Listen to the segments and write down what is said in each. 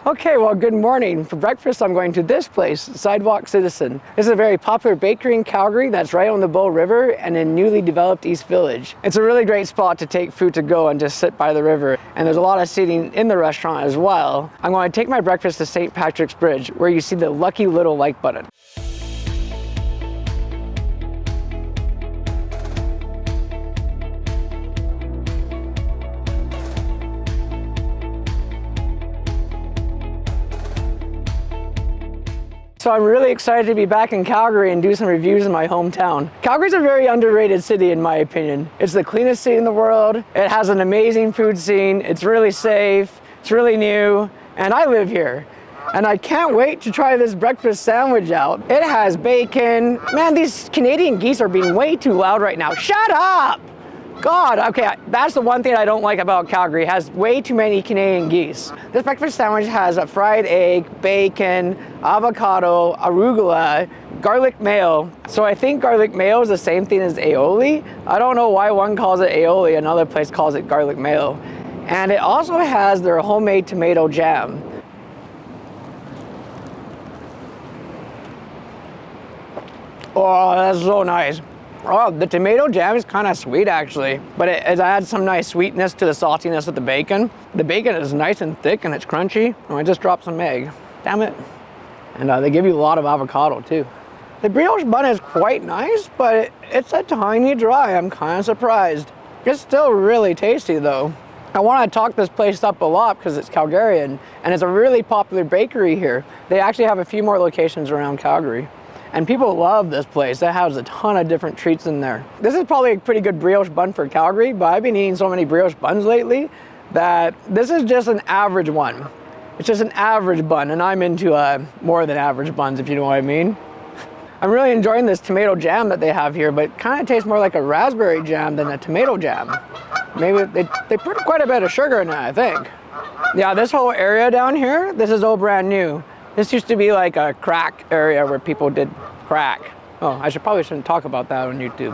Okay, well, good morning. For breakfast, I'm going to this place, Sidewalk Citizen. This is a very popular bakery in Calgary that's right on the Bow River and in newly developed East Village. It's a really great spot to take food to go and just sit by the river. And there's a lot of seating in the restaurant as well. I'm going to take my breakfast to St. Patrick's Bridge, where you see the lucky little like button. So I'm really excited to be back in Calgary and do some reviews in my hometown. Calgary's a very underrated city in my opinion. It's the cleanest city in the world. It has an amazing food scene. It's really safe. It's really new. And I live here. And I can't wait to try this breakfast sandwich out. It has bacon. Man, these Canadian geese are being way too loud right now. Shut up! God, okay, that's the one thing I don't like about Calgary. It has way too many Canadian geese. This breakfast sandwich has a fried egg, bacon, avocado, arugula, garlic mayo. So I think garlic mayo is the same thing as aioli. I don't know why one calls it aioli, another place calls it garlic mayo. And it also has their homemade tomato jam. Oh, that's so nice. Oh, the tomato jam is kind of sweet actually, but it adds some nice sweetness to the saltiness of the bacon. The bacon is nice and thick and it's crunchy. Oh, I just dropped some egg. Damn it. And they give you a lot of avocado too. The brioche bun is quite nice, but it's a tiny dry. I'm kind of surprised. It's still really tasty though. I want to talk this place up a lot because it's Calgarian and it's a really popular bakery here. They actually have a few more locations around Calgary. And people love this place. It has a ton of different treats in there. This is probably a pretty good brioche bun for Calgary, but I've been eating so many brioche buns lately that this is just an average one. It's just an average bun, and I'm into more than average buns, if you know what I mean. I'm really enjoying this tomato jam that they have here, but it kind of tastes more like a raspberry jam than a tomato jam. Maybe they put quite a bit of sugar in it, I think. Yeah, this whole area down here, this is all brand new. This used to be like a crack area where people did crack. Oh, I probably shouldn't talk about that on YouTube.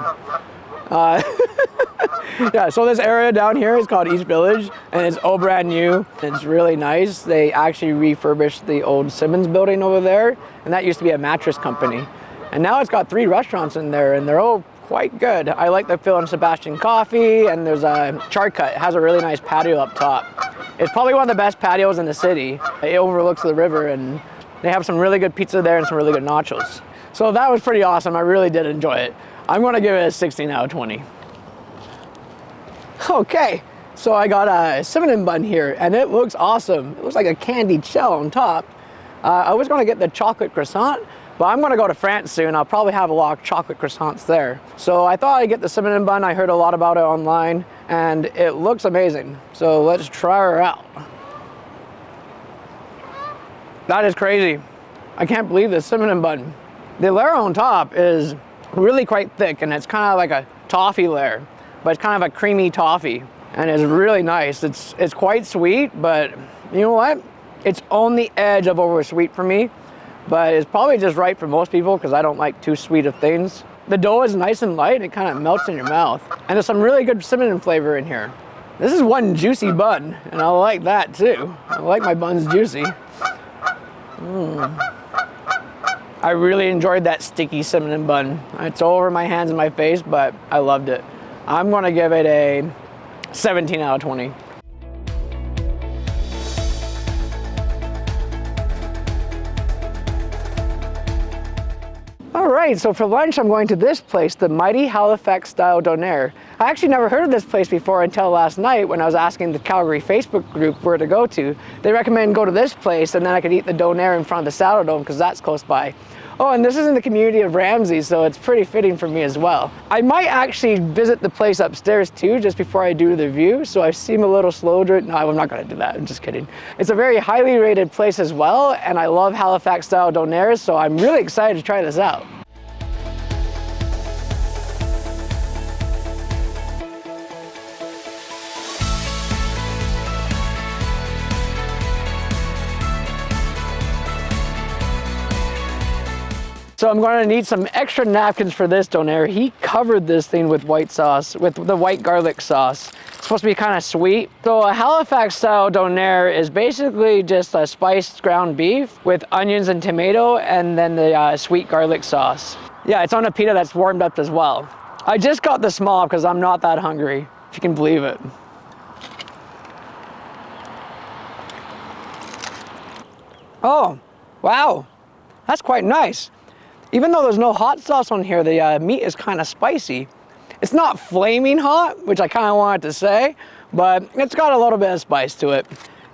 Yeah, so this area down here is called East Village, and it's all brand new. It's really nice. They actually refurbished the old Simmons building over there, and that used to be a mattress company. And now it's got 3 restaurants in there, and they're all quite good. I like the Phil and Sebastian coffee, and there's a Charcut. It has a really nice patio up top. It's probably one of the best patios in the city. It overlooks the river, and they have some really good pizza there and some really good nachos. So that was pretty awesome. I really did enjoy it. I'm gonna give it a 16 out of 20. Okay, so I got a cinnamon bun here, and it looks awesome. It looks like a candied shell on top. I was gonna get the chocolate croissant, but I'm gonna go to France soon. I'll probably have a lot of chocolate croissants there. So I thought I'd get the cinnamon bun. I heard a lot about it online, and it looks amazing. So let's try her out. That is crazy. I can't believe this cinnamon bun. The layer on top is really quite thick, and it's kind of like a toffee layer, but it's kind of a creamy toffee, and it's really nice. It's quite sweet, but you know what? It's on the edge of over sweet for me, but it's probably just right for most people because I don't like too sweet of things. The dough is nice and light, and it kind of melts in your mouth, and there's some really good cinnamon flavor in here. This is one juicy bun, and I like that too. I like my buns juicy. I really enjoyed that sticky cinnamon bun. It's all over my hands and my face, but I loved it. I'm gonna give it a 17 out of 20. All right, so for lunch, I'm going to this place, the mighty Halifax style Donaire. I actually never heard of this place before until last night when I was asking the Calgary Facebook group where to go to. They recommend go to this place, and then I could eat the Donaire in front of the Saddledome because that's close by. Oh, and this is in the community of Ramsey, so it's pretty fitting for me as well. I might actually visit the place upstairs too, just before I do the review, so I seem a little slow. No, I'm not gonna do that, I'm just kidding. It's a very highly rated place as well, and I love Halifax style Donaires, so I'm really excited to try this out. So I'm going to need some extra napkins for this Donaire. He covered this thing with white sauce, with the white garlic sauce. It's supposed to be kind of sweet. So a Halifax style Donaire is basically just a spiced ground beef with onions and tomato and then the sweet garlic sauce. Yeah, it's on a pita that's warmed up as well. I just got the small because I'm not that hungry, if you can believe it. Oh, wow, that's quite nice. Even though there's no hot sauce on here, the meat is kind of spicy. It's not flaming hot, which I kind of wanted to say, but it's got a little bit of spice to it.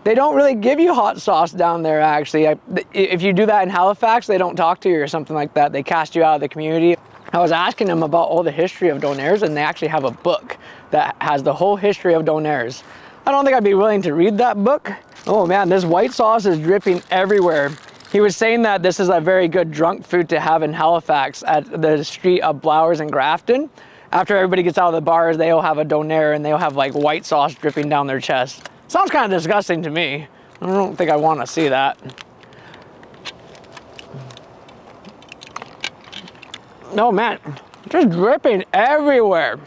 They don't really give you hot sauce down there, actually. If you do that in Halifax, they don't talk to you or something like that. They cast you out of the community. I was asking them about all the history of Donaires, and they actually have a book that has the whole history of Donaires. I don't think I'd be willing to read that book. Oh man, this white sauce is dripping everywhere. He was saying that this is a very good drunk food to have in Halifax at the street of Blowers and Grafton. After everybody gets out of the bars, they'll have a Donaire and they'll have like white sauce dripping down their chest. Sounds kind of disgusting to me. I don't think I want to see that. No man, just dripping everywhere.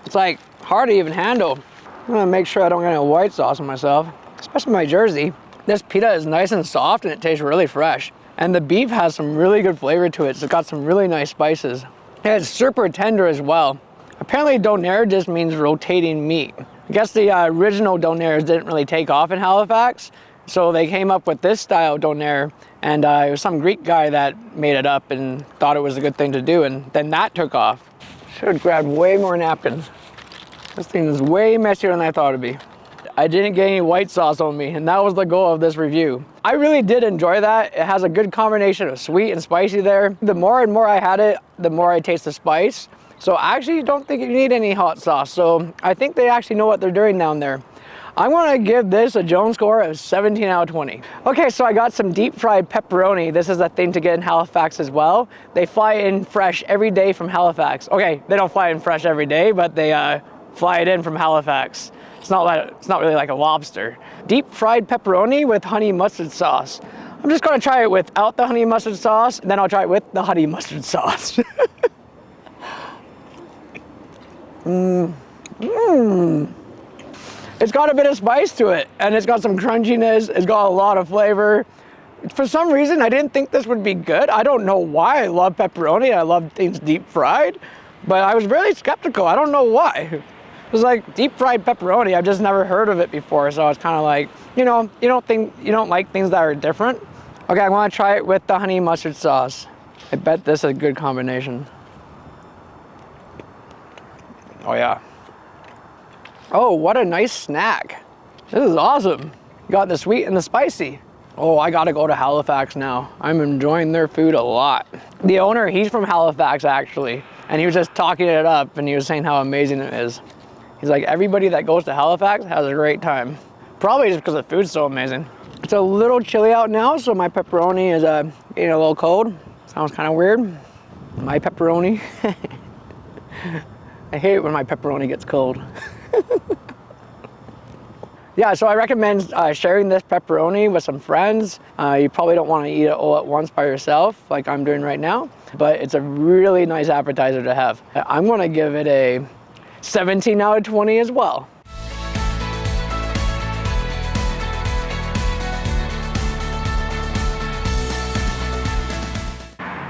It's like hard to even handle. I'm gonna make sure I don't get any white sauce on myself, especially my jersey. This pita is nice and soft and it tastes really fresh. And the beef has some really good flavor to it. So it's got some really nice spices. And it's super tender as well. Apparently Donaire just means rotating meat. I guess the original Donairs didn't really take off in Halifax. So they came up with this style Donaire, and it was some Greek guy that made it up and thought it was a good thing to do, and then that took off. Should have grabbed way more napkins. This thing is way messier than I thought it'd be. I didn't get any white sauce on me, and that was the goal of this review. I really did enjoy that. It has a good combination of sweet and spicy there. The more and more I had it, the more I taste the spice. So I actually don't think you need any hot sauce. So I think they actually know what they're doing down there. I'm gonna give this a Jones score of 17 out of 20. Okay, so I got some deep fried pepperoni. This is a thing to get in Halifax as well. They fly in fresh every day from Halifax. Okay, they don't fly in fresh every day, but they fly it in from Halifax. It's not really like a lobster. Deep fried pepperoni with honey mustard sauce. I'm just gonna try it without the honey mustard sauce, and then I'll try it with the honey mustard sauce. It's got a bit of spice to it, and it's got some crunchiness. It's got a lot of flavor. For some reason, I didn't think this would be good. I don't know why. I love pepperoni. I love things deep fried, but I was really skeptical. I don't know why. It was like deep fried pepperoni. I've just never heard of it before, so I was kind of like, you know, you don't like things that are different. Okay, I want to try it with the honey mustard sauce. I bet this is a good combination. Oh yeah. Oh, what a nice snack. This is awesome. You got the sweet and the spicy. Oh, I gotta go to Halifax now. I'm enjoying their food a lot. The owner, he's from Halifax actually, and he was just talking it up and he was saying how amazing it is. He's like, everybody that goes to Halifax has a great time. Probably just because the food's so amazing. It's a little chilly out now, so my pepperoni is getting a little cold. Sounds kind of weird. My pepperoni. I hate it when my pepperoni gets cold. Yeah, so I recommend sharing this pepperoni with some friends. You probably don't want to eat it all at once by yourself like I'm doing right now, but it's a really nice appetizer to have. I'm going to give it a 17 out of 20 as well.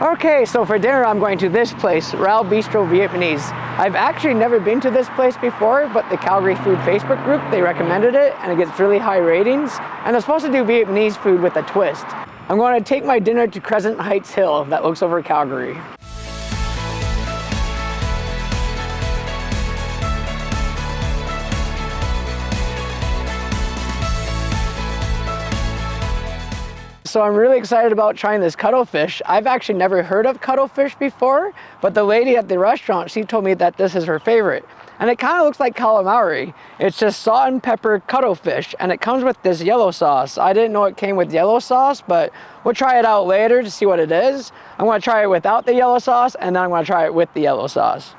Okay, so for dinner I'm going to this place, Bistro Vietnamese. I've actually never been to this place before, but the Calgary Food Facebook group, they recommended it and it gets really high ratings. And they're supposed to do Vietnamese food with a twist. I'm going to take my dinner to Crescent Heights Hill that looks over Calgary. So I'm really excited about trying this Cuttlefish. I've actually never heard of Cuttlefish before, but the lady at the restaurant, she told me that this is her favorite. And it kind of looks like calamari. It's just salt and pepper Cuttlefish, and it comes with this yellow sauce. I didn't know it came with yellow sauce, but we'll try it out later to see what it is. I'm gonna try it without the yellow sauce, and then I'm gonna try it with the yellow sauce.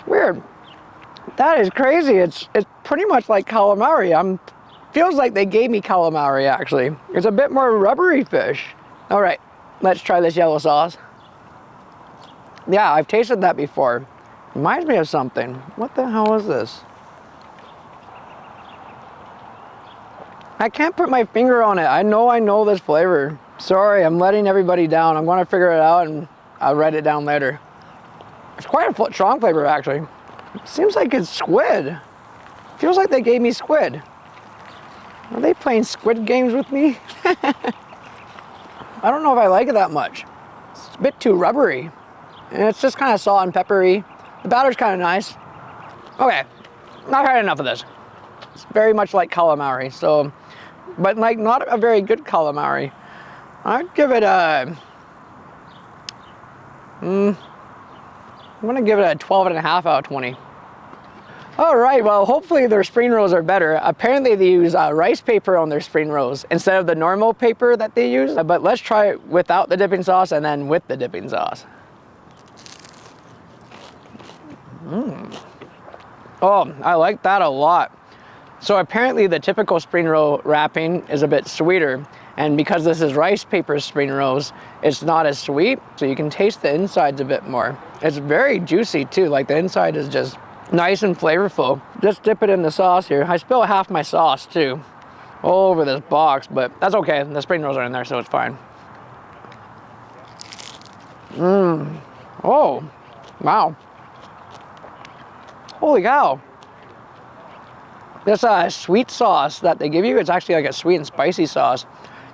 Weird. That is crazy. It's pretty much like calamari. Feels like they gave me calamari actually. It's a bit more rubbery fish. All right, let's try this yellow sauce. Yeah, I've tasted that before. Reminds me of something. What the hell is this? I can't put my finger on it. I know this flavor. Sorry, I'm letting everybody down. I'm gonna figure it out and I'll write it down later. It's quite a strong flavor actually. It seems like it's squid. Feels like they gave me squid. Are they playing squid games with me? I don't know if I like it that much. It's a bit too rubbery. And it's just kind of salt and peppery. The batter's kind of nice. Okay, I've had enough of this. It's very much like calamari, so, but like not a very good calamari. I'd give it a, I'm gonna give it a 12.5 out of 20. All right, well, hopefully their spring rolls are better. Apparently they use rice paper on their spring rolls instead of the normal paper that they use. But let's try it without the dipping sauce and then with the dipping sauce. Oh, I like that a lot. So apparently the typical spring roll wrapping is a bit sweeter. And because this is rice paper spring rolls, it's not as sweet. So you can taste the insides a bit more. It's very juicy too. Like the inside is just nice and flavorful. Just dip it in the sauce here. I spilled half my sauce too, all over this box, but that's okay. The spring rolls are in there, so it's fine. Oh, wow. Holy cow. This sweet sauce that they give you, it's actually like a sweet and spicy sauce.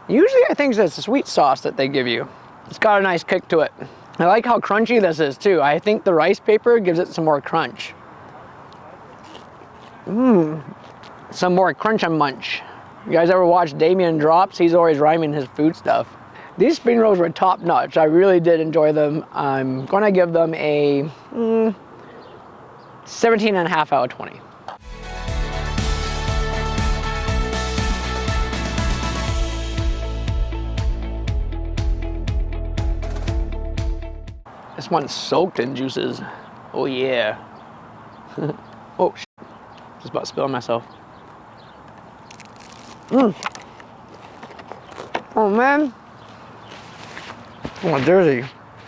Usually I think it's a sweet sauce that they give you. It's got a nice kick to it. I like how crunchy this is too. I think the rice paper gives it some more crunch. Some more crunch and munch. You guys ever watch Damien Drops? He's always rhyming his food stuff. These spring rolls were top notch. I really did enjoy them. I'm gonna give them a 17.5 out of 20. This one's soaked in juices. Oh yeah. Oh, shit. Just about spilling myself. Oh man. Oh, dirty.